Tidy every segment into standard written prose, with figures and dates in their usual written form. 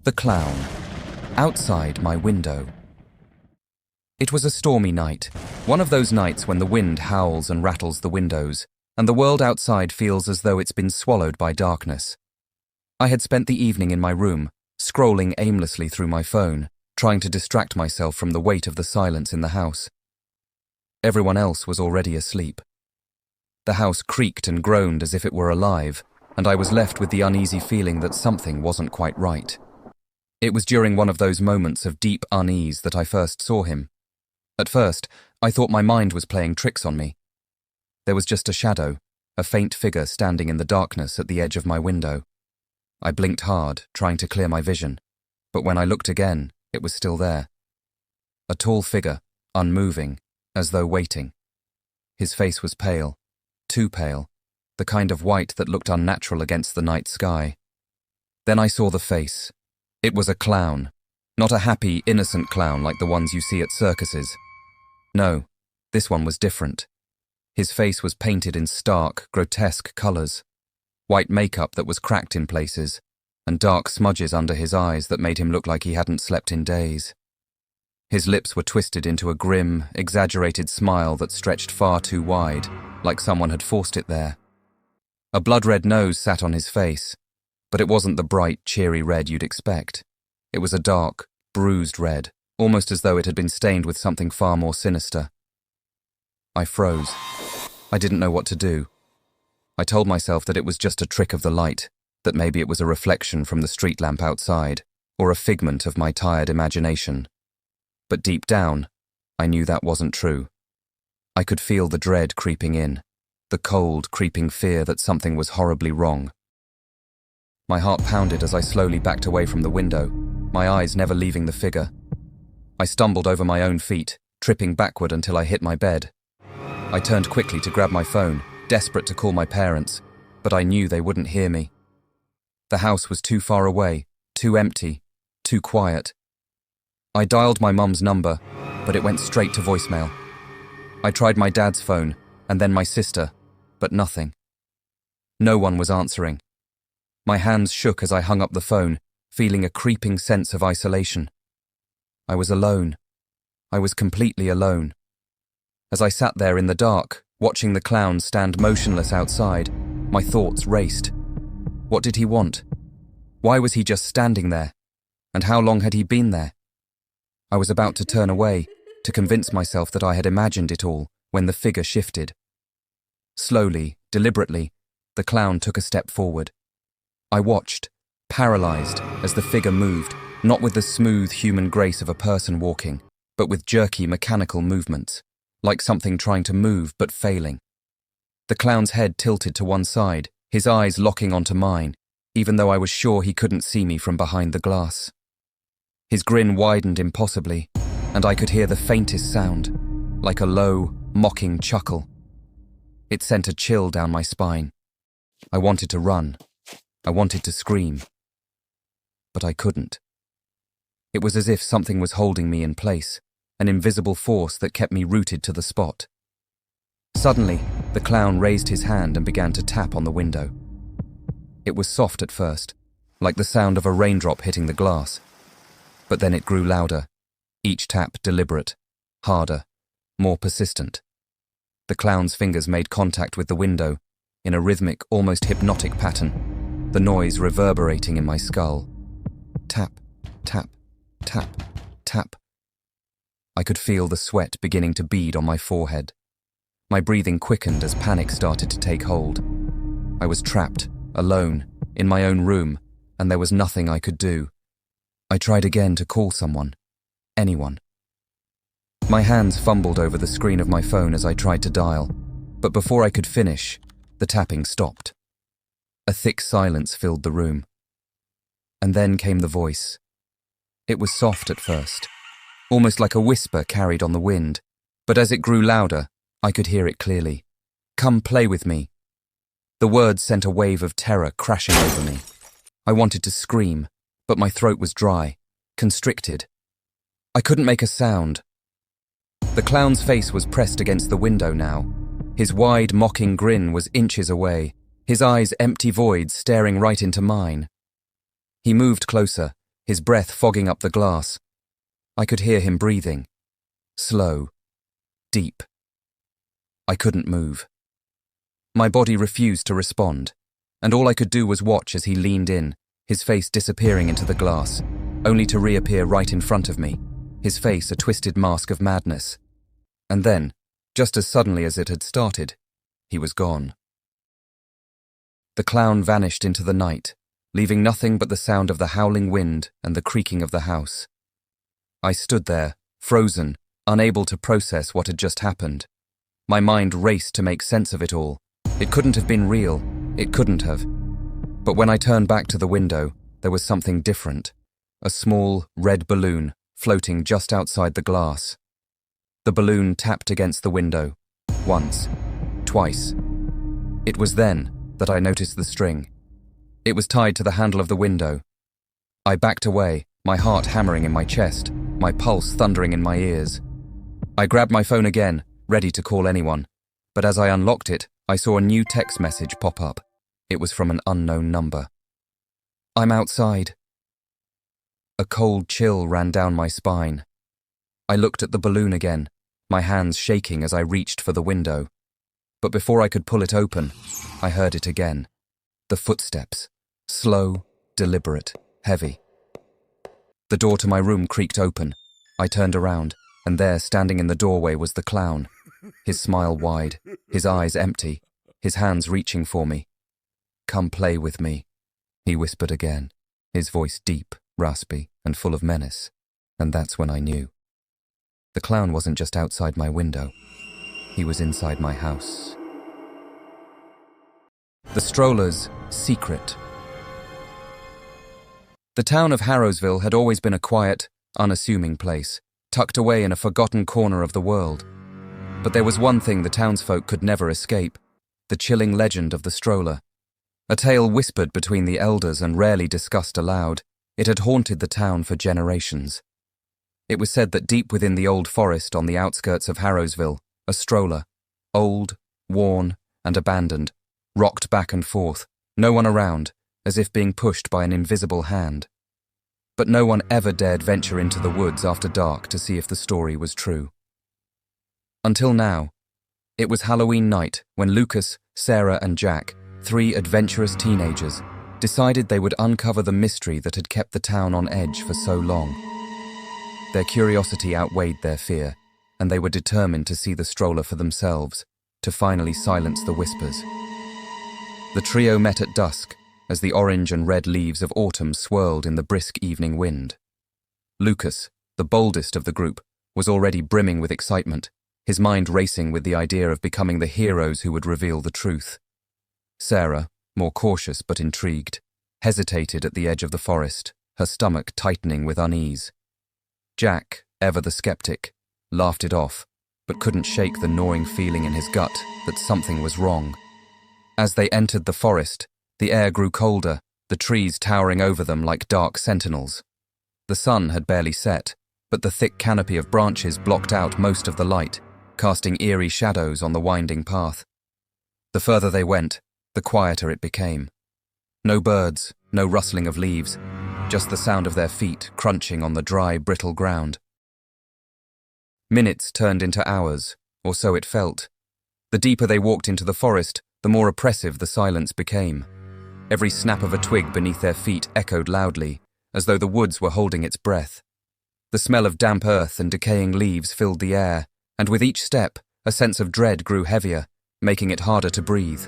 The clown. Outside my window. It was a stormy night, one of those nights when the wind howls and rattles the windows, and the world outside feels as though it's been swallowed by darkness. I had spent the evening in my room, scrolling aimlessly through my phone, trying to distract myself from the weight of the silence in the house. Everyone else was already asleep. The house creaked and groaned as if it were alive, and I was left with the uneasy feeling that something wasn't quite right. It was during one of those moments of deep unease that I first saw him. At first, I thought my mind was playing tricks on me. There was just a shadow, a faint figure standing in the darkness at the edge of my window. I blinked hard, trying to clear my vision, but when I looked again, it was still there. A tall figure, unmoving, as though waiting. His face was pale, too pale, the kind of white that looked unnatural against the night sky. Then I saw the face. It was a clown, not a happy, innocent clown like the ones you see at circuses. No, this one was different. His face was painted in stark, grotesque colours, white makeup that was cracked in places, and dark smudges under his eyes that made him look like he hadn't slept in days. His lips were twisted into a grim, exaggerated smile that stretched far too wide, like someone had forced it there. A blood-red nose sat on his face, but it wasn't the bright, cheery red you'd expect. It was a dark, bruised red, almost as though it had been stained with something far more sinister. I froze. I didn't know what to do. I told myself that it was just a trick of the light, that maybe it was a reflection from the street lamp outside, or a figment of my tired imagination. But deep down, I knew that wasn't true. I could feel the dread creeping in, the cold, creeping fear that something was horribly wrong. My heart pounded as I slowly backed away from the window, my eyes never leaving the figure. I stumbled over my own feet, tripping backward until I hit my bed. I turned quickly to grab my phone, desperate to call my parents, but I knew they wouldn't hear me. The house was too far away, too empty, too quiet. I dialed my mum's number, but it went straight to voicemail. I tried my dad's phone, and then my sister, but nothing. No one was answering. My hands shook as I hung up the phone, feeling a creeping sense of isolation. I was alone. I was completely alone. As I sat there in the dark, watching the clown stand motionless outside, my thoughts raced. What did he want? Why was he just standing there? And how long had he been there? I was about to turn away, to convince myself that I had imagined it all, when the figure shifted. Slowly, deliberately, the clown took a step forward. I watched, paralyzed, as the figure moved, not with the smooth human grace of a person walking, but with jerky mechanical movements, like something trying to move but failing. The clown's head tilted to one side, his eyes locking onto mine, even though I was sure he couldn't see me from behind the glass. His grin widened impossibly, and I could hear the faintest sound, like a low, mocking chuckle. It sent a chill down my spine. I wanted to run. I wanted to scream. But I couldn't. It was as if something was holding me in place, an invisible force that kept me rooted to the spot. Suddenly, the clown raised his hand and began to tap on the window. It was soft at first, like the sound of a raindrop hitting the glass. But then it grew louder, each tap deliberate, harder, more persistent. The clown's fingers made contact with the window, in a rhythmic, almost hypnotic pattern, the noise reverberating in my skull. Tap, tap, tap, tap. I could feel the sweat beginning to bead on my forehead. My breathing quickened as panic started to take hold. I was trapped, alone, in my own room, and there was nothing I could do. I tried again to call someone, anyone. My hands fumbled over the screen of my phone as I tried to dial, but before I could finish, the tapping stopped. A thick silence filled the room. And then came the voice. It was soft at first, almost like a whisper carried on the wind, but as it grew louder, I could hear it clearly. Come play with me. The words sent a wave of terror crashing over me. I wanted to scream, but my throat was dry, constricted. I couldn't make a sound. The clown's face was pressed against the window now. His wide, mocking grin was inches away, his eyes empty voids staring right into mine. He moved closer, his breath fogging up the glass. I could hear him breathing. Slow. Deep. I couldn't move. My body refused to respond, and all I could do was watch as he leaned in, his face disappearing into the glass, only to reappear right in front of me, his face a twisted mask of madness. And then, just as suddenly as it had started, he was gone. The clown vanished into the night, leaving nothing but the sound of the howling wind and the creaking of the house. I stood there, frozen, unable to process what had just happened. My mind raced to make sense of it all. It couldn't have been real. It couldn't have. But when I turned back to the window, there was something different. A small, red balloon floating just outside the glass. The balloon tapped against the window. Once. Twice. It was then that I noticed the string. It was tied to the handle of the window. I backed away, my heart hammering in my chest, my pulse thundering in my ears. I grabbed my phone again, ready to call anyone, but as I unlocked it, I saw a new text message pop up. It was from an unknown number. "I'm outside." A cold chill ran down my spine. I looked at the balloon again, my hands shaking as I reached for the window. But before I could pull it open, I heard it again. The footsteps. Slow, deliberate, heavy. The door to my room creaked open. I turned around, and there, standing in the doorway, was the clown. His smile wide, his eyes empty, his hands reaching for me. "Come play with me," he whispered again, his voice deep, raspy, and full of menace. And that's when I knew. The clown wasn't just outside my window. He was inside my house. The Stroller's Secret. The town of Harrowsville had always been a quiet, unassuming place, tucked away in a forgotten corner of the world. But there was one thing the townsfolk could never escape: the chilling legend of the Stroller. A tale whispered between the elders and rarely discussed aloud, it had haunted the town for generations. It was said that deep within the old forest on the outskirts of Harrowsville, a stroller, old, worn, and abandoned, rocked back and forth, no one around, as if being pushed by an invisible hand. But no one ever dared venture into the woods after dark to see if the story was true. Until now. It was Halloween night when Lucas, Sarah, and Jack, 3 adventurous teenagers, decided they would uncover the mystery that had kept the town on edge for so long. Their curiosity outweighed their fear, and they were determined to see the stroller for themselves, to finally silence the whispers. The trio met at dusk, as the orange and red leaves of autumn swirled in the brisk evening wind. Lucas, the boldest of the group, was already brimming with excitement, his mind racing with the idea of becoming the heroes who would reveal the truth. Sarah, more cautious but intrigued, hesitated at the edge of the forest, her stomach tightening with unease. Jack, ever the skeptic, laughed it off, but couldn't shake the gnawing feeling in his gut that something was wrong. As they entered the forest, the air grew colder, the trees towering over them like dark sentinels. The sun had barely set, but the thick canopy of branches blocked out most of the light, casting eerie shadows on the winding path. The further they went, the quieter it became. No birds, no rustling of leaves, just the sound of their feet crunching on the dry, brittle ground. Minutes turned into hours, or so it felt. The deeper they walked into the forest, the more oppressive the silence became. Every snap of a twig beneath their feet echoed loudly, as though the woods were holding its breath. The smell of damp earth and decaying leaves filled the air, and with each step, a sense of dread grew heavier, making it harder to breathe.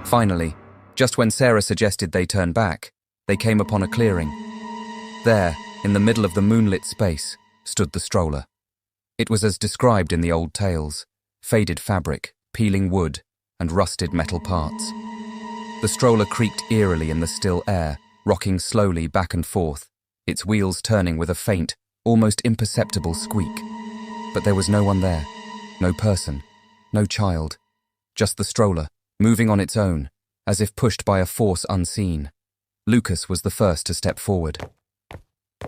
Finally, just when Sarah suggested they turn back, they came upon a clearing. There, in the middle of the moonlit space, stood the stroller. It was as described in the old tales: faded fabric, peeling wood, and rusted metal parts. The stroller creaked eerily in the still air, rocking slowly back and forth, its wheels turning with a faint, almost imperceptible squeak. But there was no one there, no person, no child, just the stroller, moving on its own, as if pushed by a force unseen. Lucas was the first to step forward.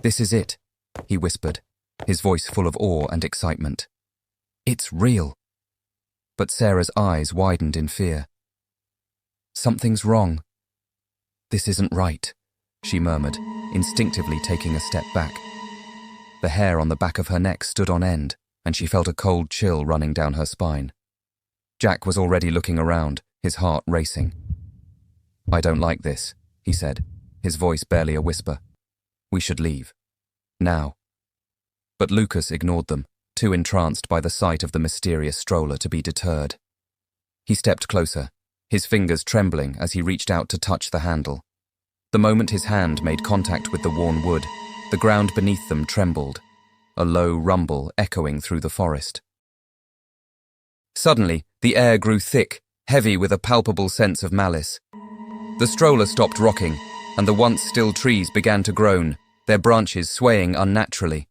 "This is it," he whispered, his voice full of awe and excitement. "It's real." But Sarah's eyes widened in fear. "Something's wrong. This isn't right," she murmured, instinctively taking a step back. The hair on the back of her neck stood on end, and she felt a cold chill running down her spine. Jack was already looking around, his heart racing. "I don't like this," he said, his voice barely a whisper. "We should leave. Now." But Lucas ignored them, too entranced by the sight of the mysterious stroller to be deterred. He stepped closer, his fingers trembling as he reached out to touch the handle. The moment his hand made contact with the worn wood, the ground beneath them trembled, a low rumble echoing through the forest. Suddenly, the air grew thick, heavy with a palpable sense of malice. The stroller stopped rocking, and the once still trees began to groan, their branches swaying unnaturally.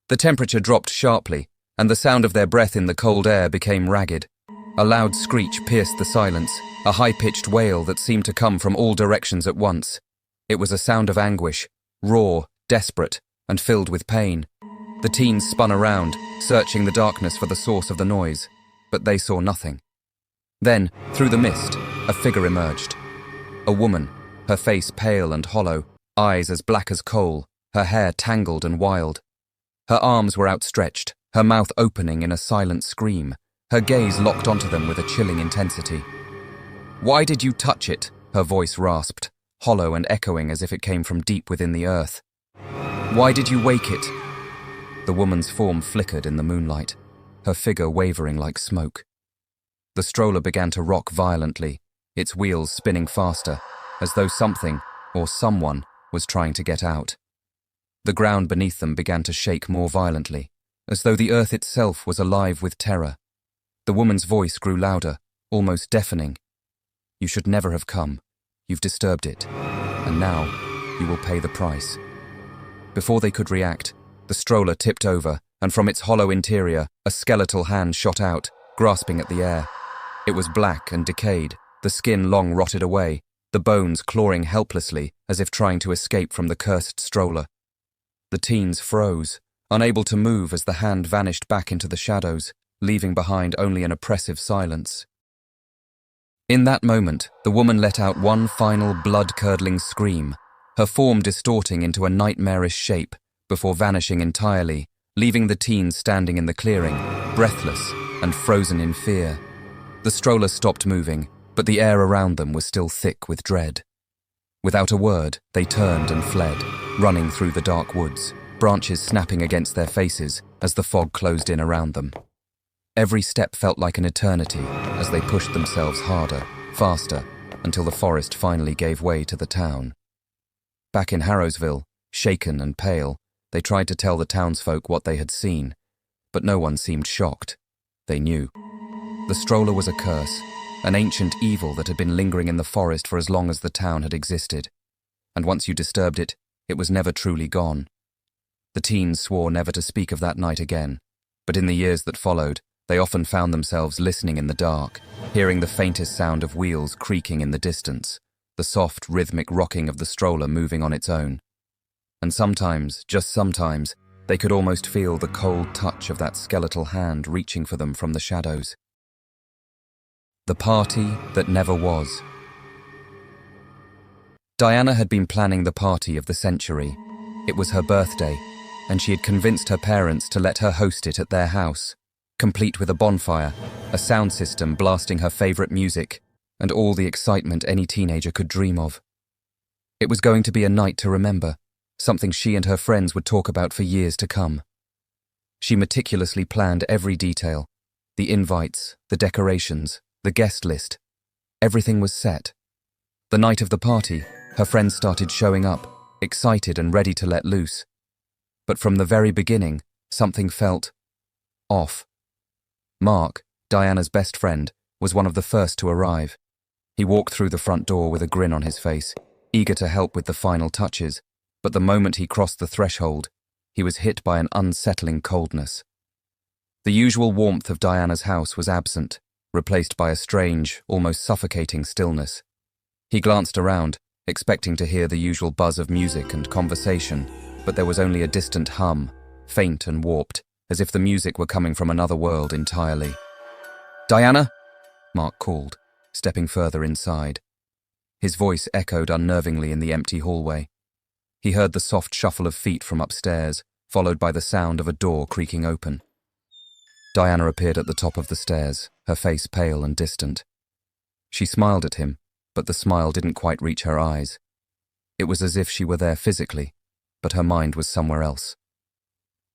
The temperature dropped sharply, and the sound of their breath in the cold air became ragged. A loud screech pierced the silence, a high-pitched wail that seemed to come from all directions at once. It was a sound of anguish, raw, desperate, and filled with pain. The teens spun around, searching the darkness for the source of the noise, but they saw nothing. Then, through the mist, a figure emerged. A woman, her face pale and hollow, eyes as black as coal, her hair tangled and wild. Her arms were outstretched, her mouth opening in a silent scream, her gaze locked onto them with a chilling intensity. "Why did you touch it?" her voice rasped, hollow and echoing as if it came from deep within the earth. "Why did you wake it?" The woman's form flickered in the moonlight, her figure wavering like smoke. The stroller began to rock violently, its wheels spinning faster, as though something, or someone, was trying to get out. The ground beneath them began to shake more violently, as though the earth itself was alive with terror. The woman's voice grew louder, almost deafening. "You should never have come. You've disturbed it. And now, you will pay the price." Before they could react, the stroller tipped over, and from its hollow interior, a skeletal hand shot out, grasping at the air. It was black and decayed, the skin long rotted away, the bones clawing helplessly as if trying to escape from the cursed stroller. The teens froze, unable to move as the hand vanished back into the shadows, leaving behind only an oppressive silence. In that moment, the woman let out one final blood-curdling scream, her form distorting into a nightmarish shape before vanishing entirely, leaving the teens standing in the clearing, breathless and frozen in fear. The stroller stopped moving, but the air around them was still thick with dread. Without a word, they turned and fled, running through the dark woods, branches snapping against their faces as the fog closed in around them. Every step felt like an eternity as they pushed themselves harder, faster, until the forest finally gave way to the town. Back in Harrowsville, shaken and pale, they tried to tell the townsfolk what they had seen, but no one seemed shocked. They knew. The stroller was a curse, an ancient evil that had been lingering in the forest for as long as the town had existed, and once you disturbed it, it was never truly gone. The teens swore never to speak of that night again, but in the years that followed, they often found themselves listening in the dark, hearing the faintest sound of wheels creaking in the distance, the soft, rhythmic rocking of the stroller moving on its own. And sometimes, just sometimes, they could almost feel the cold touch of that skeletal hand reaching for them from the shadows. The party that never was. Diana had been planning the party of the century. It was her birthday, and she had convinced her parents to let her host it at their house, complete with a bonfire, a sound system blasting her favorite music, and all the excitement any teenager could dream of. It was going to be a night to remember, something she and her friends would talk about for years to come. She meticulously planned every detail, the invites, the decorations, the guest list. Everything was set. The night of the party, her friends started showing up, excited and ready to let loose. But from the very beginning, something felt off. Mark, Diana's best friend, was one of the first to arrive. He walked through the front door with a grin on his face, eager to help with the final touches, but the moment he crossed the threshold, he was hit by an unsettling coldness. The usual warmth of Diana's house was absent, replaced by a strange, almost suffocating stillness. He glanced around, expecting to hear the usual buzz of music and conversation, but there was only a distant hum, faint and warped, as if the music were coming from another world entirely. "Diana?" Mark called, stepping further inside. His voice echoed unnervingly in the empty hallway. He heard the soft shuffle of feet from upstairs, followed by the sound of a door creaking open. Diana appeared at the top of the stairs, her face pale and distant. She smiled at him, but the smile didn't quite reach her eyes. It was as if she were there physically, but her mind was somewhere else.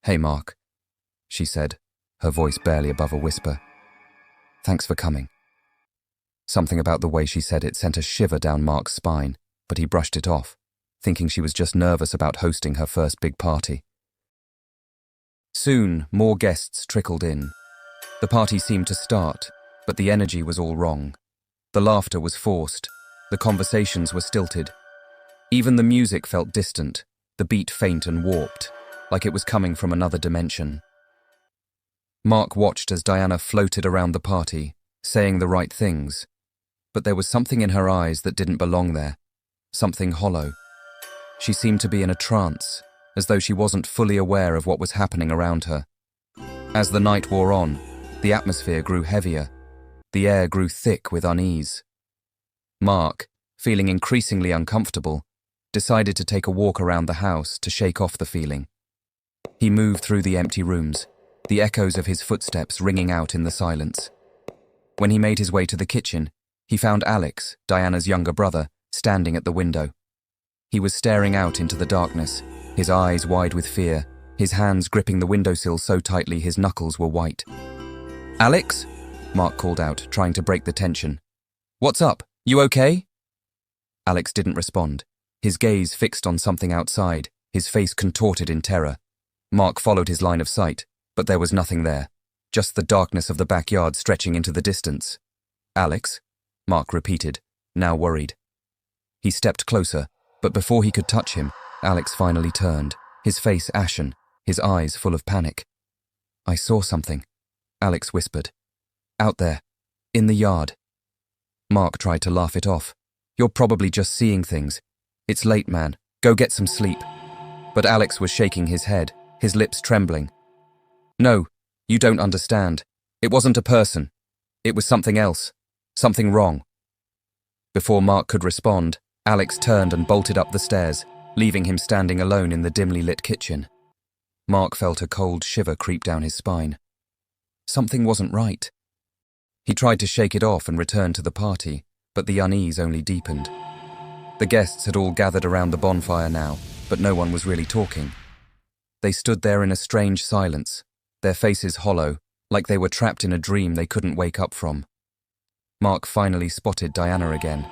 "Hey, Mark," she said, her voice barely above a whisper. "Thanks for coming." Something about the way she said it sent a shiver down Mark's spine, but he brushed it off, thinking she was just nervous about hosting her first big party. Soon, more guests trickled in. The party seemed to start, but the energy was all wrong. The laughter was forced, the conversations were stilted. Even the music felt distant, the beat faint and warped, like it was coming from another dimension. Mark watched as Diana floated around the party, saying the right things, but there was something in her eyes that didn't belong there, something hollow. She seemed to be in a trance, as though she wasn't fully aware of what was happening around her. As the night wore on, the atmosphere grew heavier. The air grew thick with unease. Mark, feeling increasingly uncomfortable, decided to take a walk around the house to shake off the feeling. He moved through the empty rooms, the echoes of his footsteps ringing out in the silence. When he made his way to the kitchen, he found Alex, Diana's younger brother, standing at the window. He was staring out into the darkness, his eyes wide with fear, his hands gripping the windowsill so tightly his knuckles were white. "Alex?" Mark called out, trying to break the tension. "What's up? You okay?" Alex didn't respond, his gaze fixed on something outside, his face contorted in terror. Mark followed his line of sight, but there was nothing there, just the darkness of the backyard stretching into the distance. "Alex?" Mark repeated, now worried. He stepped closer, but before he could touch him, Alex finally turned, his face ashen, his eyes full of panic. "I saw something," Alex whispered. "Out there, in the yard." Mark tried to laugh it off. "You're probably just seeing things. It's late, man. Go get some sleep." But Alex was shaking his head, his lips trembling. "No, you don't understand. It wasn't a person. It was something else. Something wrong." Before Mark could respond, Alex turned and bolted up the stairs, leaving him standing alone in the dimly lit kitchen. Mark felt a cold shiver creep down his spine. Something wasn't right. He tried to shake it off and return to the party, but the unease only deepened. The guests had all gathered around the bonfire now, but no one was really talking. They stood there in a strange silence, their faces hollow, like they were trapped in a dream they couldn't wake up from. Mark finally spotted Diana again.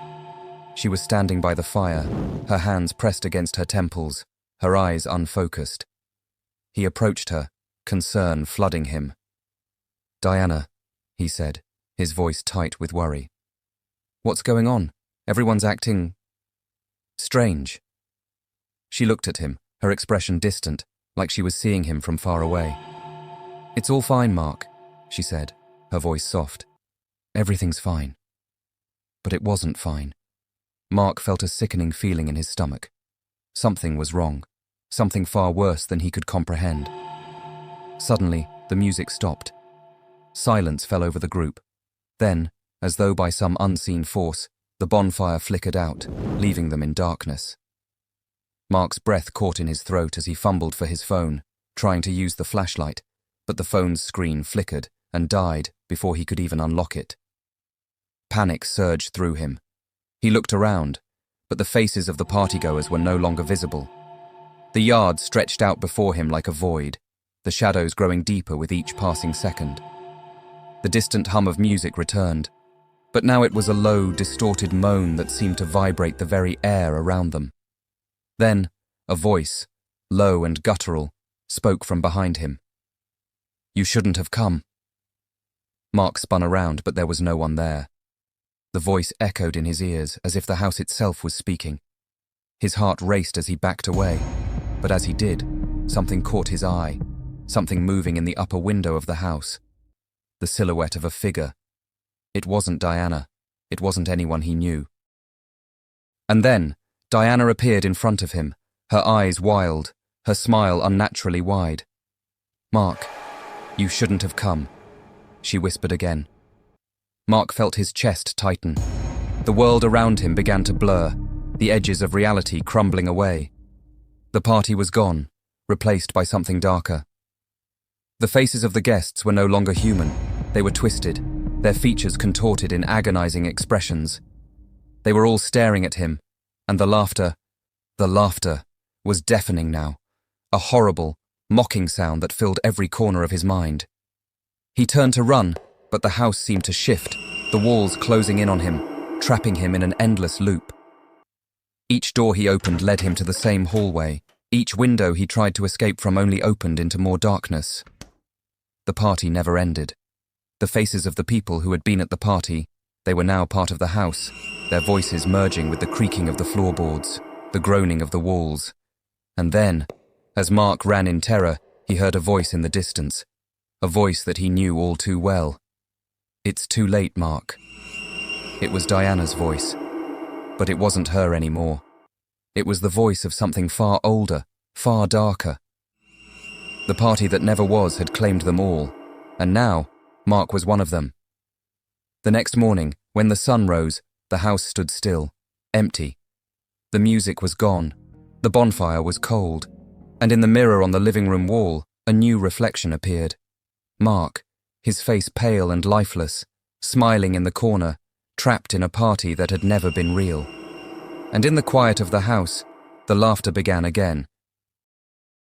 She was standing by the fire, her hands pressed against her temples, her eyes unfocused. He approached her, concern flooding him. "Diana," he said, his voice tight with worry. "What's going on? Everyone's acting strange." She looked at him, her expression distant, like she was seeing him from far away. "It's all fine, Mark," she said, her voice soft. "Everything's fine." But it wasn't fine. Mark felt a sickening feeling in his stomach. Something was wrong, something far worse than he could comprehend. Suddenly, the music stopped. Silence fell over the group. Then, as though by some unseen force, the bonfire flickered out, leaving them in darkness. Mark's breath caught in his throat as he fumbled for his phone, trying to use the flashlight, but the phone's screen flickered and died before he could even unlock it. Panic surged through him. He looked around, but the faces of the partygoers were no longer visible. The yard stretched out before him like a void, the shadows growing deeper with each passing second. The distant hum of music returned, but now it was a low, distorted moan that seemed to vibrate the very air around them. Then, a voice, low and guttural, spoke from behind him. "You shouldn't have come." Mark spun around, but there was no one there. The voice echoed in his ears as if the house itself was speaking. His heart raced as he backed away, but as he did, something caught his eye, something moving in the upper window of the house. The silhouette of a figure. It wasn't Diana. It wasn't anyone he knew. And then, Diana appeared in front of him, her eyes wild, her smile unnaturally wide. "Mark, you shouldn't have come," she whispered again. Mark felt his chest tighten. The world around him began to blur, the edges of reality crumbling away. The party was gone, replaced by something darker. The faces of the guests were no longer human. They were twisted, their features contorted in agonizing expressions. They were all staring at him, and the laughter was deafening now, a horrible, mocking sound that filled every corner of his mind. He turned to run, but the house seemed to shift, the walls closing in on him, trapping him in an endless loop. Each door he opened led him to the same hallway. Each window he tried to escape from only opened into more darkness. The party never ended. The faces of the people who had been at the party, they were now part of the house, their voices merging with the creaking of the floorboards, the groaning of the walls. And then, as Mark ran in terror, he heard a voice in the distance, a voice that he knew all too well. "It's too late, Mark." It was Diana's voice, but it wasn't her anymore. It was the voice of something far older, far darker. The party that never was had claimed them all, and now Mark was one of them. The next morning, when the sun rose, the house stood still, empty. The music was gone, the bonfire was cold, and in the mirror on the living room wall, a new reflection appeared. Mark, his face pale and lifeless, smiling in the corner, trapped in a party that had never been real. And in the quiet of the house, the laughter began again,